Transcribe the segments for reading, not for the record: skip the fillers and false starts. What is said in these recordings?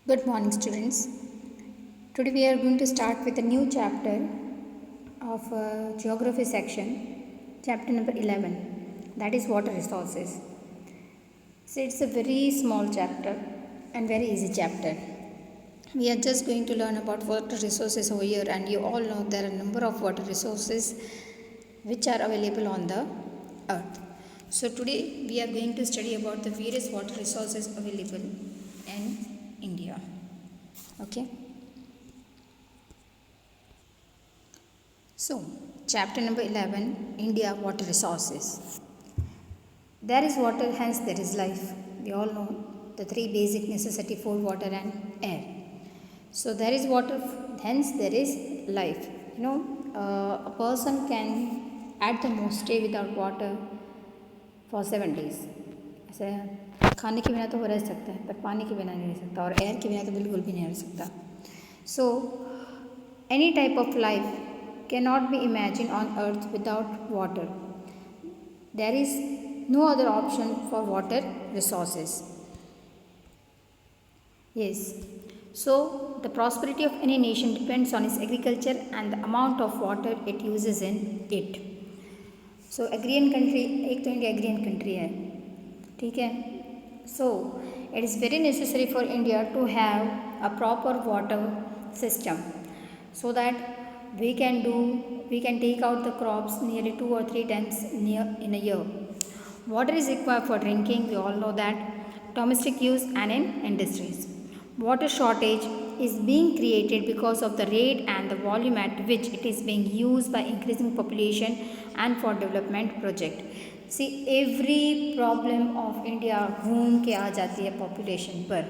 Good morning, students. Today we are going to start with a new chapter of geography section, chapter number 11, that is water resources. So it's a very small chapter and very easy chapter. We are just going to learn about water resources over here, and you all know there are a number of water resources which are available on the earth. So today we are going to study about the various water resources available in India. Okay. So, chapter number 11, India water resources. There is water, hence there is life. We all know the three basic necessity: food, water and air. So, there is water, hence there is life. A person can at the most stay without water for 7 days. ऐसे खाने के बिना तो वो रह सकता है, पर पानी के बिना नहीं रह सकता, और एयर के बिना तो बिल्कुल भी नहीं रह सकता. So, any type of life cannot be imagined on earth without water. There is no other option for water resources. Yes. So, the prosperity of any nation depends on its agriculture and the amount of water it uses in it. So, agrarian country, एक तो India agrarian country है, ठीक है. So, it is very necessary for India to have a proper water system, so that we can take out the crops nearly 2 or 3 times in a year. Water is required for drinking, we all know that, domestic use and in industries. Water shortage is being created because of the rate and the volume at which it is being used by increasing population and for development project. See, every problem of India घूम के आ जाती है population पर.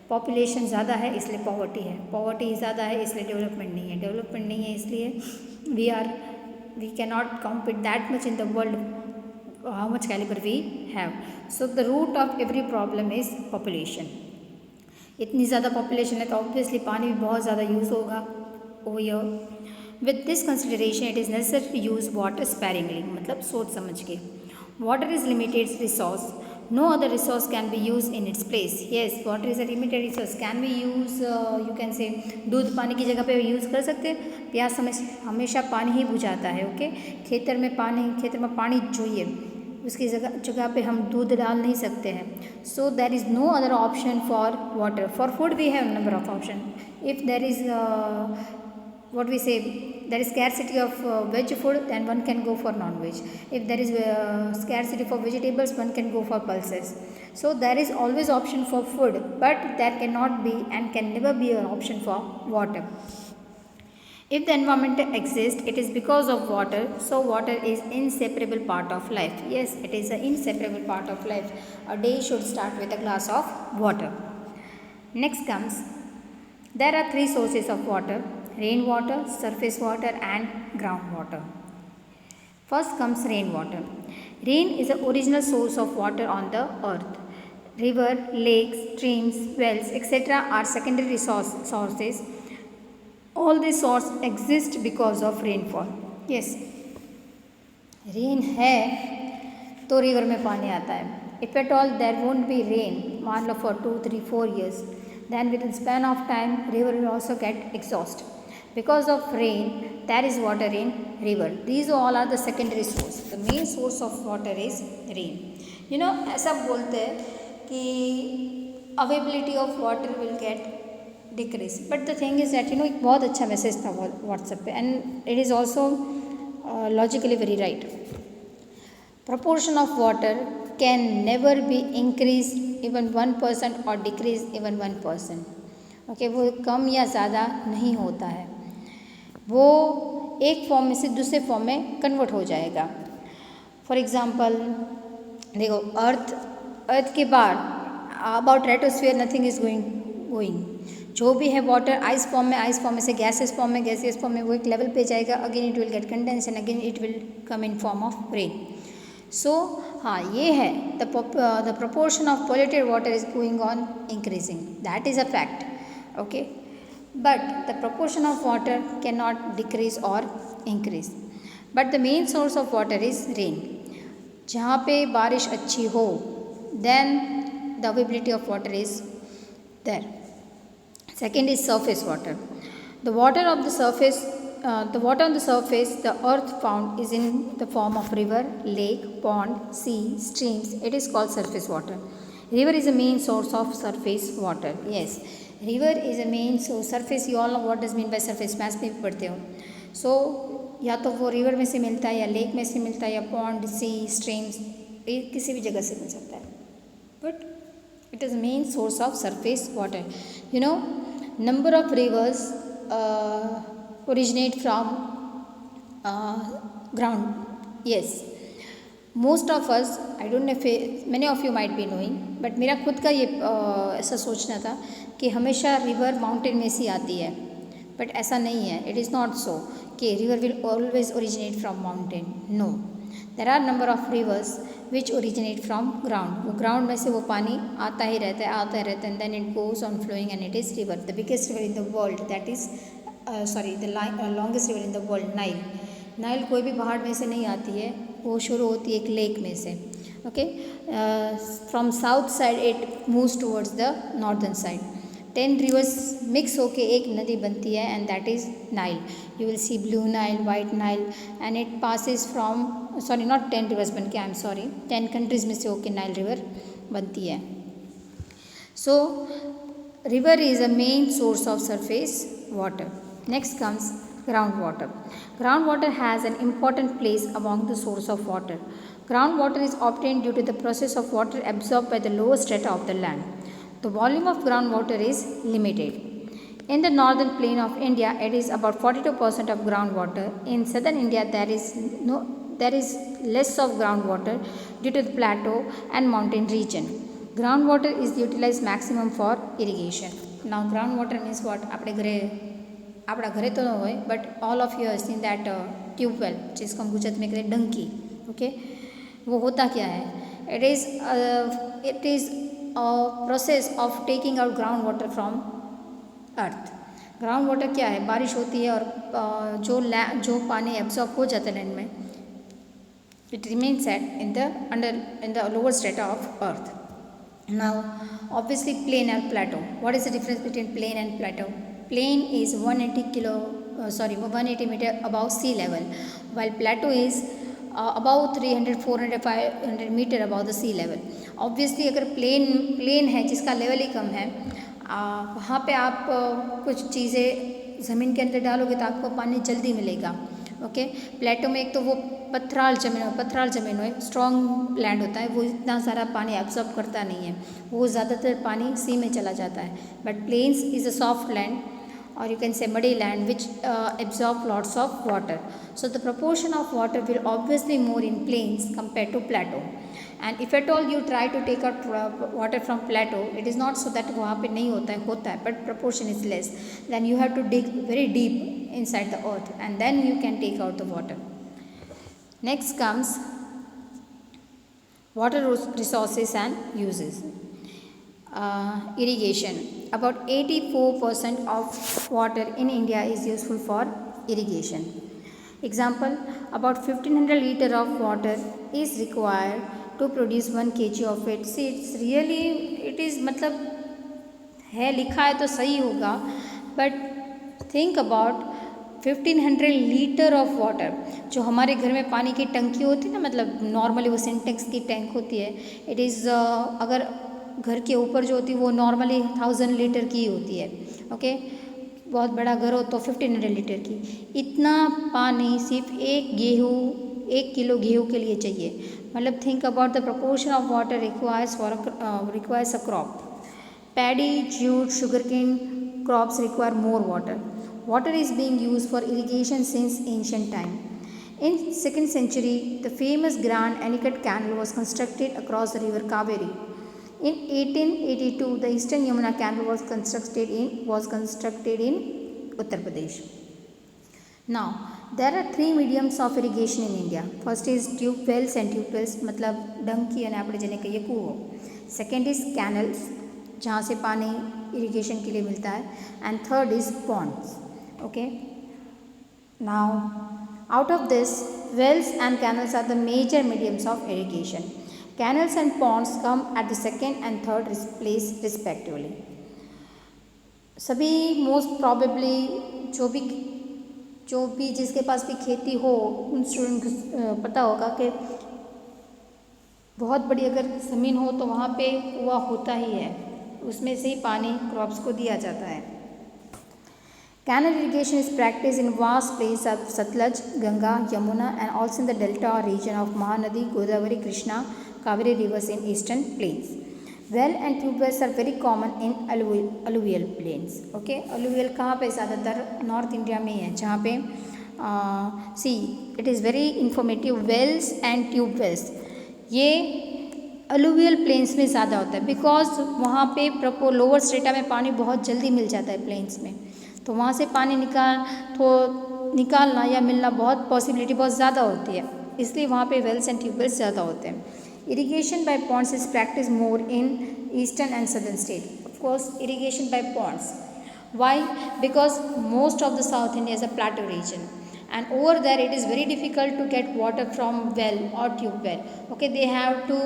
Population ज़्यादा है इसलिए poverty है, poverty ज़्यादा है इसलिए डेवलपमेंट नहीं है, डेवलपमेंट नहीं है इसलिए we can not compete that much in the world how much calibre we have. So the root of every problem is population. इतनी ज़्यादा पॉपुलेशन है तो ऑब्वियसली पानी भी बहुत ज़्यादा यूज़ होगा over year. With this consideration it is necessary to use water sparingly, मतलब सोच समझ के. Water is limited resource, no other resource can be used in its place. Yes, water is a limited resource. Can we use you can say दूध पानी की जगह पे use कर सकते हैं. प्यास हमेशा पानी ही बुझाता है. ओके, खेतर में पानी चाहिए, उसकी जगह पे हम दूध डाल नहीं सकते हैं. So there is no other option for water. For food we have number of option. If there is what we say, there is scarcity of veg food, then one can go for non-veg. If there is scarcity for vegetables, one can go for pulses. So there is always option for food, but there cannot be and can never be an option for water. If the environment exists, it is because of water. So water is inseparable part of life. Yes, it is an inseparable part of life. A day should start with a glass of water. Next comes, there are 3 sources of water: rainwater, surface water and groundwater. First comes rainwater. Rain is the original source of water on the earth. River, lakes, streams, wells, etc. are secondary sources. All these sources exist because of rainfall. Yes, rain है तो river में पानी आता है. If at all there won't be rain, मान लो for 2, 3, 4 years, then within span of time river will also get exhausted. Because of rain, there is water in river. These all are the secondary source. The main source of water is rain. ऐसा बोलते हैं कि availability of water will get decrease. But the thing is that एक बहुत अच्छा message था WhatsApp पे, and it is also logically very right. Proportion of water can never be increased even 1% or decrease even 1%. Okay, वो कम या ज़्यादा नहीं होता है, वो एक फॉर्म में से दूसरे फॉर्म में कन्वर्ट हो जाएगा. फॉर एग्ज़ाम्पल देखो, अर्थ के बाद about stratosphere nothing is going. जो भी है वाटर आइस फॉर्म में से गैसेस फॉर्म में वो एक लेवल पे जाएगा. Again it will get condense and again it will come in form of rain. So हाँ, ये है the proportion of polluted water is going on increasing. That is a fact. Okay, but the proportion of water cannot decrease or increase. But the main source of water is rain. जहाँ पे बारिश अच्छी हो, then the availability of water is there. Second is surface water. The water of the surface, the water on the surface, the earth found is in the form of river, lake, pond, sea, streams. It is called surface water. River is a main source of surface water. Yes, river is a main source. Surface, you all know what does mean by surface. Maths में भी पढ़ते हो. So या तो वो river में से मिलता है, या लेक में से मिलता है, या पॉन्ड, सी, स्ट्रीम्स, किसी भी जगह से मिल सकता है. But it is main source of surface water. You know, number of rivers originate from ground. Yes, most of us, I don't know if many of you might be knowing, but मेरा खुद का ये ऐसा सोचना था कि हमेशा river mountain में से आती है, बट ऐसा नहीं है. इट इज़ नॉट सो कि river will always originate from mountain. No, there are number of rivers which originate from ground. वो ग्राउंड में से वो पानी आता ही रहता है, आता ही रहता है, and then it goes on flowing and it is river. The biggest river in the world, that is the longest river in the world, Nile. Nile कोई भी पहाड़ में से नहीं आती है, वो शुरू होती है एक लेक में से. Okay, from south side it moves towards the northern side. 10 rivers mix होके एक नदी बनती है, and that is Nile. You will see blue Nile, white Nile, and it passes from, sorry not 10 reverse बन के, I am sorry, 10 countries में से होके नाइल रिवर बनती है. सो river is a main source of surface water. Next comes ground water. Ground water has an important place among the source of water. Ground water is obtained due to the process of water absorbed by the lower strata of the land. The volume of groundwater is limited. In the northern plain of India, it is about 42% of groundwater. In southern India, there is less of groundwater due to the plateau and mountain region. Groundwater is utilized maximum for irrigation. Now, groundwater means what? આપણા ઘરે તો ન હોય, but all of you have seen that tubewell, जिसको हम गुजरात में कहते हैं डंकी. ओके, वो होता क्या है? It is process of taking out ground water from earth. Ground water क्या है? बारिश होती है और जो पानी एब्जॉर्ब हो जाता है लैंड में, it remains in the lower strata of earth. Now obviously plain and plateau. What is the difference between plain and plateau? Plain is 180 meter above sea level, while plateau is about 300, 400, 500 meter above the sea level. Obviously अगर plane है जिसका level ही कम है, वहाँ पे आप कुछ चीज़ें ज़मीन के अंदर डालोगे तो आपको पानी जल्दी मिलेगा. ओके, प्लेटो में एक तो वो पथराल ज़मीन हो, स्ट्रॉन्ग लैंड होता है, वो इतना सारा पानी एब्जॉर्ब करता नहीं है, वो ज़्यादातर पानी सी में चला जाता है. But plains is a soft land, or you can say muddy land, which absorb lots of water. So the proportion of water will obviously more in plains compared to plateau. And if at all you try to take out water from plateau, it is not so that वहाँ पे नहीं होता है, but proportion is less. Then you have to dig very deep inside the earth, and then you can take out the water. Next comes water resources and uses. Irrigation. About 84% of water in India is useful for irrigation. Example, about 1500 liter of water is required to produce 1 kg of it. See, it is मतलब है, लिखा है तो सही होगा, but think about 1500 litre of water. जो हमारे घर में पानी की टंकी होती है ना, मतलब नॉर्मली वो सिंटेक्स की टैंक होती है, इट इज़ अगर घर के ऊपर जो होती है वो नॉर्मली 1000 लीटर की होती है. ओके, बहुत बड़ा घर हो तो 1500 लीटर की. इतना पानी सिर्फ 1 किलो गेहूँ के लिए चाहिए. मतलब think about the proportion of water requires a crop. Paddy, jute, sugarcane crops require more water. Water is being used for irrigation since ancient time. In 2nd century, the famous Grand Anicut Canal was constructed across the river Kaveri. In 1882, the Eastern Yamuna Canal was constructed in Uttar Pradesh. Now, there are 3 mediums of irrigation in India. First is tube wells and tube wells, मतलब डंकी અને આપણે જેને કહીએ કૂવો. Second is canals, जहाँ से पानी irrigation के लिए मिलता है. And third is ponds. Okay. Now, out of this, wells and canals are the major mediums of irrigation. Canals and ponds come at the second and third place respectively. सभी most probably जो भी जिसके पास भी खेती हो उन student को पता होगा कि बहुत बड़ी अगर ज़मीन हो तो वहाँ पे कुआं होता ही है, उसमें से ही पानी क्रॉप्स को दिया जाता है। Canal irrigation is practiced in vast plains of Satluj, Ganga, Yamuna and also in the delta region of Mahanadi, Godavari, Krishna, Kaveri rivers in eastern plains. Well and tube wells are very common in alluvial plains. Okay, alluvial कहाँ पे ज़्यादातर north India में है, जहाँ पे see it is very informative. Wells and tube wells ये alluvial plains में ज़्यादा होता है, बिकॉज वहाँ पे प्रपो लोअर स्ट्रेटा में पानी बहुत जल्दी मिल जाता है प्लेन्स में, तो वहाँ से पानी निकालना या मिलना बहुत पॉसिबिलिटी बहुत ज़्यादा होती है, इसलिए वहाँ पे वेल्स एंड ट्यूबवेल्स ज़्यादा होते हैं। Irrigation by ponds is practice more in eastern and southern state. Of course irrigation by ponds, why? Because most of the South India is a plateau region and over there it is very difficult to get water from well or tube well. Okay, they have to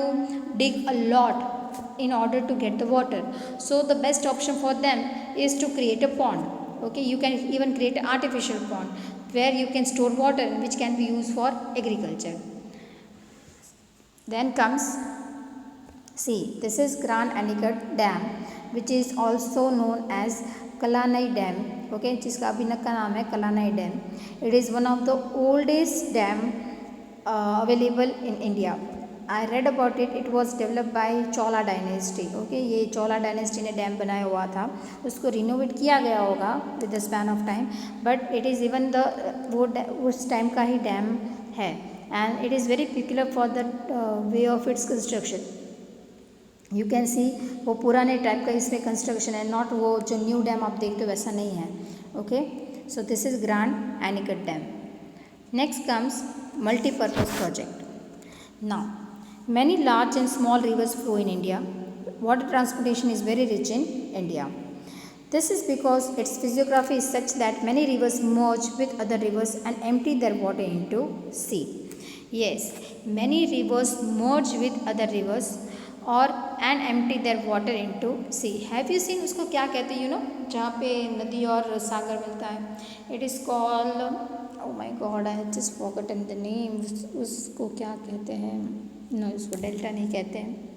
dig a lot in order to get the water, so the best option for them is to create a pond. Okay, you can even create an artificial pond where you can store water which can be used for agriculture. Then comes, see, this is Grand Anicut Dam which is also known as Kalanai Dam. Okay, जिसका अभिनव का नाम है Kallanai dam. It is one of the oldest dam available in India. I read about it, it was developed by Chola dynasty. Okay, ये Chola dynasty ने dam बनाया हुआ था, उसको रिनोवेट किया गया होगा with the span of time, but it is even the वो उस टाइम का ही डैम है and it is very peculiar for the way of its construction. You can सी वो पुराने टाइप का इसमें कंस्ट्रक्शन है, नॉट वो जो न्यू डैम आप देखते हो वैसा नहीं है। Okay, so this is grand anicut dam. Next comes multipurpose project. Now many large and small rivers flow in India. Water transportation is very rich in India. This is because its physiography is such that many rivers merge with other rivers and empty their water into sea. Yes, many rivers merge with other rivers और and empty their water into sea. Have you seen, उसको क्या कहते हैं, you know, जहाँ पे नदी और सागर मिलता है, it is called, oh my God I have just forgotten the name, उसको क्या कहते हैं, नो उसको डेल्टा नहीं कहते हैं,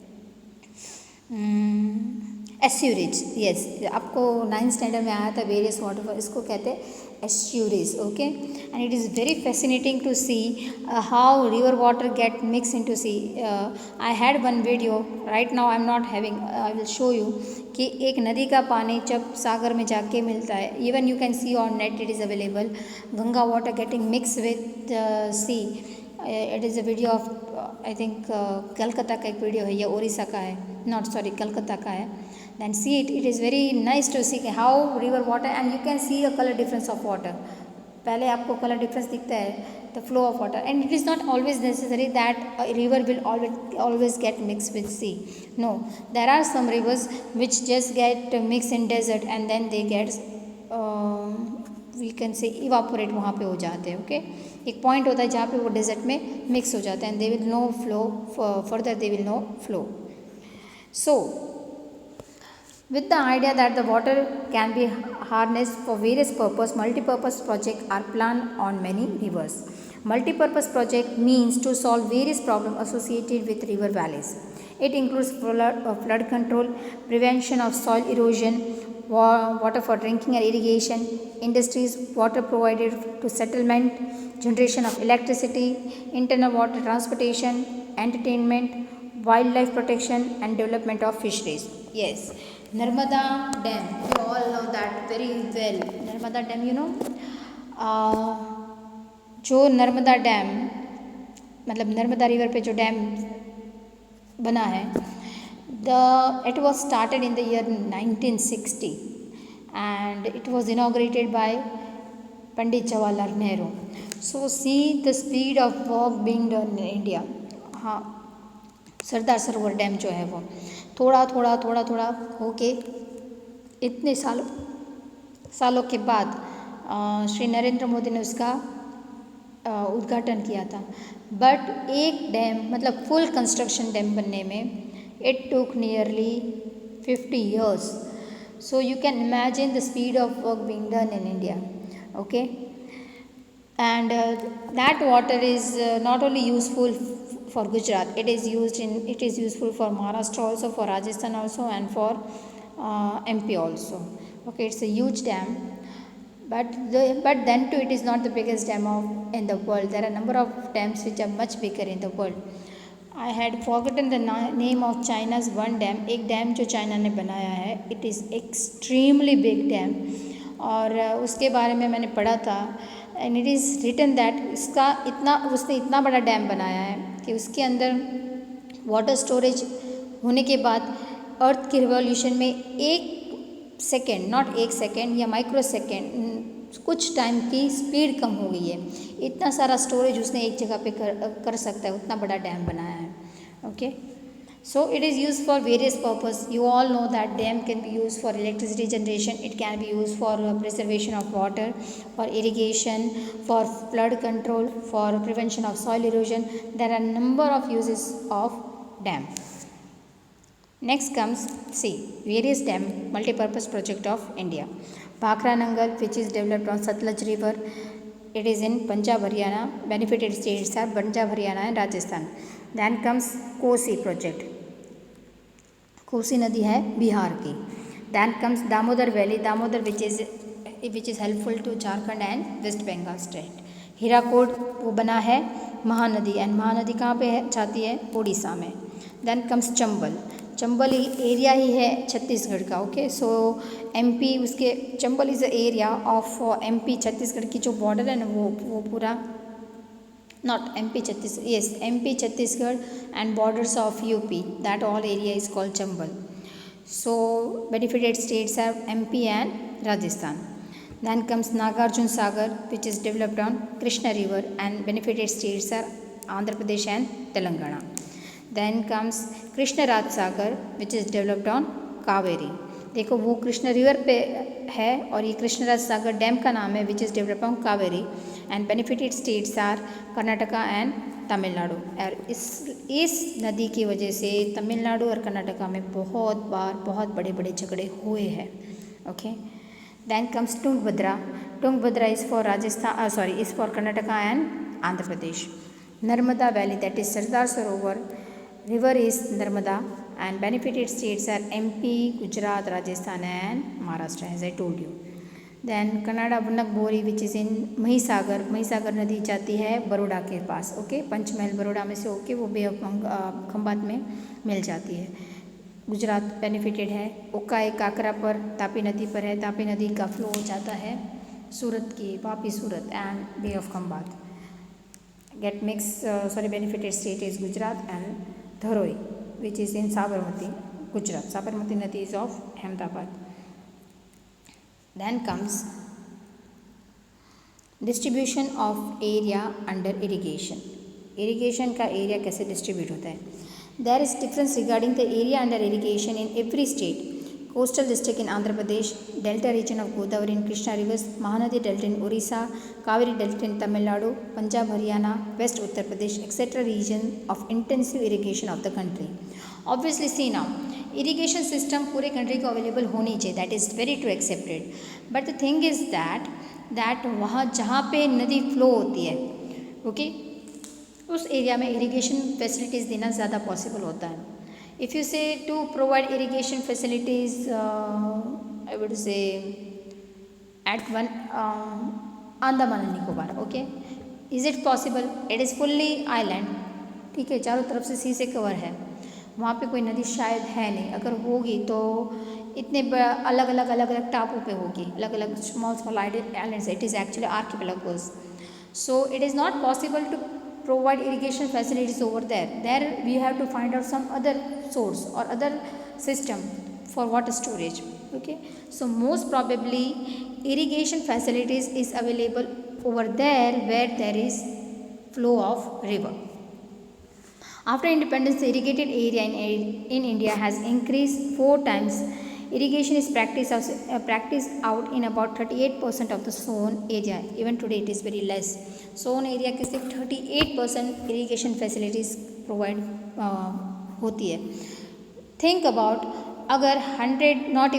एस्यूरेज। यस, आपको 9th स्टैंडर्ड में आया था वेरियस वाटरफॉल, इसको कहते हैं estuaries. Okay, and it is very fascinating to see how river water get mix into sea. I had one video, right now I am not having, I will show you कि एक नदी का पानी जब सागर में जाके मिलता है, even you can see on net, it is available, Ganga water getting mix with sea. It is a video of I think Calcutta का एक वीडियो है, या उड़ीसा का है, नॉट सॉरी कलकत्ता का है। Then see it, it is very nice to see how river water and you can see a color difference of water. पहले आपको color difference दिखता है, the flow of water, and it is not always necessary that a river will always get mixed with sea. No, there are some rivers which just get mixed in desert and then they get we can say evaporate, वहाँ पे हो जाते हैं। Okay, एक point होता है जहाँ पे वो डेजर्ट में मिक्स हो जाते हैं, they will no flow further, they will no flow. So with the idea that the water can be harnessed for various purposes, multi-purpose projects are planned on many rivers. Multi-purpose project means to solve various problems associated with river valleys. It includes flood control, prevention of soil erosion, water for drinking and irrigation, industries, water provided to settlement, generation of electricity, internal water transportation, entertainment, wildlife protection and development of fisheries. Yes, Narmada Dam, you all know that very well. Narmada Dam, you know, जो Narmada dam, मतलब Narmada river पे जो dam बना है, it was started in the year 1960 and it was inaugurated by Pandit Jawaharlal Nehru. So see the speed of work being done in India. हाँ, Sardar Sarovar dam जो है वो थोड़ा थोड़ा होके इतने सालों के बाद श्री नरेंद्र मोदी ने उसका उद्घाटन किया था। बट एक डैम, मतलब फुल कंस्ट्रक्शन डैम बनने में it took nearly 50 years. So you can imagine the speed of work being done in India. Okay, and that water is not only useful for Gujarat, it is useful for Maharashtra also, for Rajasthan also, and for MP also. Okay, it's a huge dam, but then too it is not the biggest dam of in the world. There are a number of dams which are much bigger in the world. I had forgotten the name of China's one dam. एक dam जो China ने बनाया है, it is extremely big dam, और उसके बारे में मैंने पढ़ा था, and it is written that उसने इतना बड़ा डैम बनाया है कि उसके अंदर वाटर स्टोरेज होने के बाद अर्थ की रिवॉल्यूशन में एक सेकेंड, नॉट एक सेकेंड या माइक्रो सेकेंड, कुछ टाइम की स्पीड कम हो गई है. इतना सारा स्टोरेज उसने एक जगह पे कर सकता है, उतना बड़ा डैम बनाया है. Okay, so it is use for various purpose. You all know that dam can be use for electricity generation, it can be use for preservation of water, for irrigation, for flood control, for prevention of soil erosion. There are number of uses of dam. Next comes, see, various dam multi-purpose project of India. Bhakra Nangal, which is developed on Satluj River, it is in Punjab, Haryana. Benefited states are Punjab, Haryana and Rajasthan. Then comes Kosi project. Kosi नदी है बिहार की. Then comes Damodar Valley, Damodar which is helpful to Jharkhand and West Bengal state. हीराकोड वो बना है Mahanadi, and Mahanadi कहाँ पे है, जाती है उड़ीसा में. Then comes Chambal. Chambal area ही है छत्तीसगढ़ का. ओके, सो MP उसके Chambal is a area of MP Chhattisgarh की जो बॉर्डर है ना, वो पूरा not MP Chhattisgarh, yes, MP Chhattisgarh and borders of UP, that all area is called Chambal. So benefited states are MP and Rajasthan. Then comes Nagarjun Sagar, which is developed on Krishna River, and benefited states are Andhra Pradesh and Telangana. Then comes Krishna Raj Sagar, which is developed on Kaveri. देखो वो Krishna river पे है, और ये कृष्णराज सागर dam का नाम है, which is develop on Kaveri, and benefited states are Karnataka and Tamil Nadu. और इस नदी की वजह से तमिलनाडु और कर्नाटका में बहुत बड़े बड़े झगड़े हुए हैं. Okay, then comes Tungabhadra. Tungabhadra is for Rajasthan, is for Karnataka and Andhra Pradesh. Narmada valley, that is Sardar Sarovar river is Narmada, and benefited states are MP, Gujarat, Rajasthan and Maharashtra, as I told you. Then Kannada Bunakbori, which is in Mahisagar. Mahisagar नदी जाती है बड़ौदा के पास. Okay, Panchmahal Baroda में से होके वो बे of Khambhat में मिल जाती है. गुजरात बेनिफिटेड है. उक्का एक काकरा पर तापी नदी पर है. तापी नदी का फ्लो हो जाता है सूरत की, Vapi Surat and bay of Khambhat. Get mix, benefited state is Gujarat, and Dharoi, which is in Sabarmati, Gujarat. Sabarmati Nadi is of Ahmedabad. Then comes distribution of area under irrigation. Irrigation का area कैसे distribute होता है? There is difference regarding the area under irrigation in every state. Coastal district in Andhra Pradesh, Delta region of Godavari and Krishna rivers, Mahanadi Delta in Orissa, Kaveri Delta in Tamil Nadu, Punjab, Haryana, West Uttar Pradesh, etc. region of intensive irrigation of the country. Obviously, see now, irrigation system पूरे country को available होनी चाहिए, that is very true, accepted. But the thing is that वहाँ जहाँ पे नदी flow होती है, okay, उस एरिया में irrigation facilities देना ज़्यादा possible होता है. If you say to provide irrigation facilities, I would say at one Andaman and Nicobar, okay, is it possible? It is fully island, ठीक है, चारों तरफ से सी से कवर है, वहाँ पे कोई नदी शायद है नहीं. अगर होगी तो इतने अलग अलग टापू पे होगी, अलग अलग small islands. It is actually archipelagos. So it is not possible to provide irrigation facilities over there. There we have to find out some other source or other system for water storage. Okay, so most probably irrigation facilities is available over there where there is flow of river. After independence, the irrigated area in India has increased 4 times. Irrigation is practiced out in about 38% of the zone area. Even today it is very less. Zone area के सिर्फ 38% irrigation facilities provide होती है. Think about अगर 100 not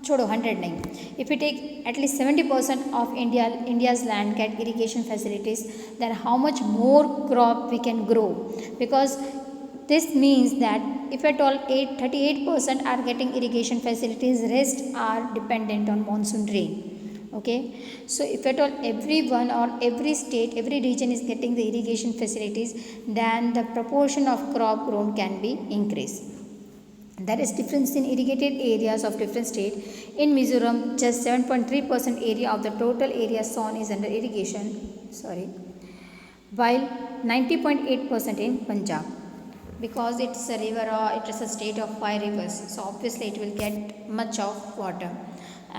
छोड़ो 100 नहीं, if you take at least 70% of India's land get irrigation facilities, then how much more crop we can grow, because this means that if at all 38% are getting irrigation facilities, rest are dependent on monsoon rain. Okay, so if at all everyone or every state, every region is getting the irrigation facilities, then the proportion of crop grown can be increased. There is difference in irrigated areas of different state. In Mizoram, just 7.3% area of the total area sown is under irrigation, while 90.8% in Punjab, because it's a river or it is a state of 5 rivers, so obviously it will get much of water,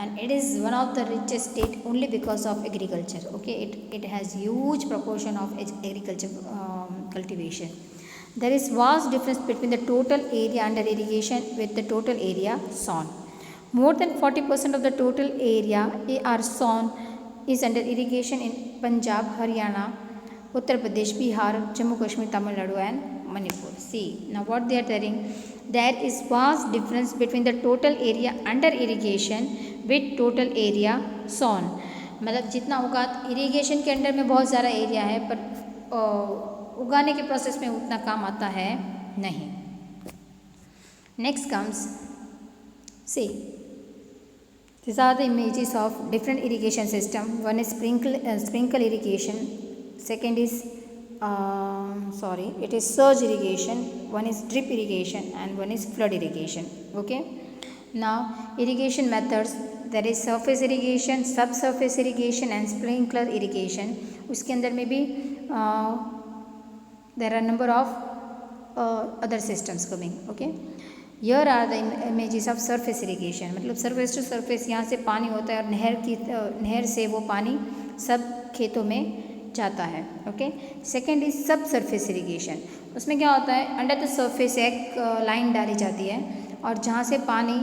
and it is one of the richest state only because of agriculture. Okay, it has huge proportion of agriculture cultivation. There is vast difference between the total area under irrigation with the total area sown. More than 40% of the total area are sown is under irrigation in Punjab, Haryana, Uttar Pradesh, Bihar, Jammu Kashmir, Tamil Nadu and Manipur. See, now what they are telling, there is vast difference between the total area under irrigation with total area sown. मतलब जितना उगा irrigation के under में बहुत ज़्यादा area है, पर उगाने के प्रोसेस में उतना काम आता है नहीं. Next comes, see, these are the images of different irrigation system. One is sprinkle irrigation, second is it is surge irrigation, one is drip irrigation and one is flood irrigation. Okay, now irrigation methods, there is surface irrigation, subsurface irrigation and sprinkler irrigation. उसके अंदर में भी there are number of other systems coming. Okay, here are the images of surface irrigation. मतलब surface to surface, यहाँ से पानी होता है और नहर से वो पानी सब खेतों में जाता है. ओके, सेकेंड इज सब सरफेस इरीगेशन. उसमें क्या होता है, अंडर द सरफेस एक लाइन डाली जाती है और जहाँ से पानी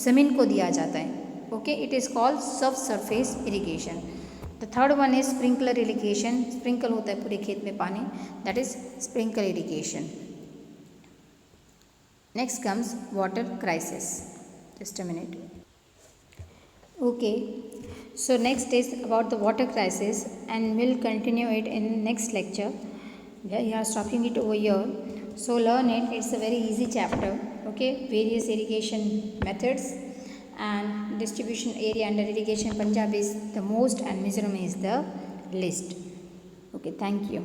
ज़मीन को दिया जाता है. ओके, इट इज़ कॉल्ड सब surface irrigation. The third one is sprinkler irrigation. Sprinkle होता है पूरे खेत में पानी, that is sprinkler irrigation. Next comes water crisis. Just a minute. Okay, so next is about the water crisis and we'll continue it in next lecture. We are stopping it over here, so learn it. It's a very easy chapter. Okay, various irrigation methods and distribution area under irrigation. Punjab is the most and Mizoram is the least. Okay, thank you.